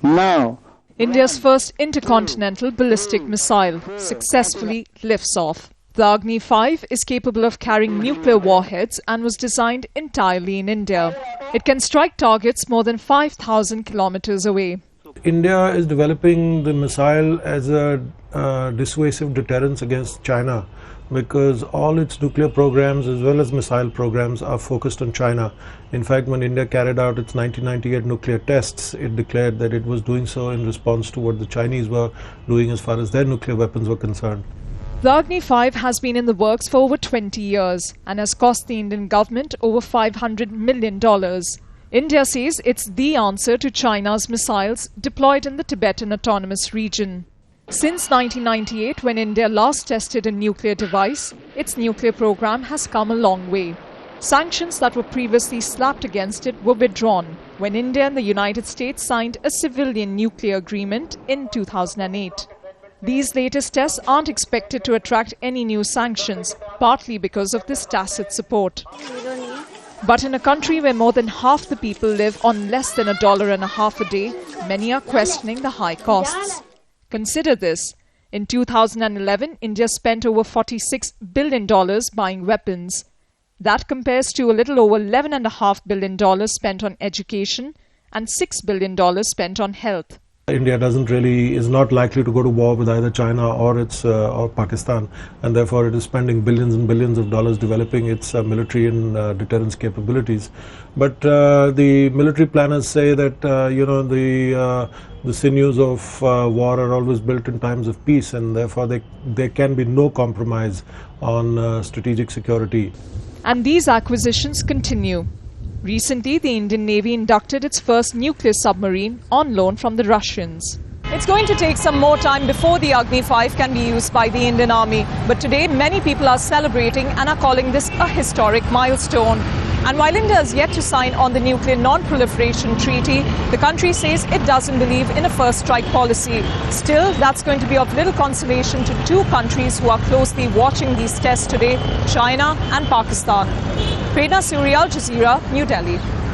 Now, India's first intercontinental ballistic missile successfully lifts off. The Agni V is capable of carrying nuclear warheads and was designed entirely in India. It can strike targets more than 5,000 kilometres away. India is developing the missile as a dissuasive deterrence against China, because all its nuclear programs as well as missile programs are focused on China. In fact, when India carried out its 1998 nuclear tests, it declared that it was doing so in response to what the Chinese were doing as far as their nuclear weapons were concerned. The Agni V has been in the works for over 20 years and has cost the Indian government over $500 million. India says it's the answer to China's missiles deployed in the Tibetan Autonomous Region. Since 1998, when India last tested a nuclear device, its nuclear program has come a long way. Sanctions that were previously slapped against it were withdrawn when India and the United States signed a civilian nuclear agreement in 2008. These latest tests aren't expected to attract any new sanctions, partly because of this tacit support. But in a country where more than half the people live on less than $1.50 a day, many are questioning the high costs. Consider this. In 2011, India spent over $46 billion buying weapons. That compares to a little over $11.5 billion spent on education and $6 billion spent on health. India is not likely to go to war with either China or Pakistan, and therefore it is spending billions and billions of dollars developing its military and deterrence capabilities. But the military planners say that the sinews of war are always built in times of peace, and therefore there can be no compromise on strategic security. And these acquisitions continue. Recently, the Indian Navy inducted its first nuclear submarine on loan from the Russians. It's going to take some more time before the Agni V can be used by the Indian Army. But today, many people are celebrating and are calling this a historic milestone. And while India is yet to sign on the Nuclear Non-Proliferation Treaty, the country says it doesn't believe in a first strike policy. Still, that's going to be of little consolation to two countries who are closely watching these tests today, China and Pakistan. Prena Suri, Jazeera, New Delhi.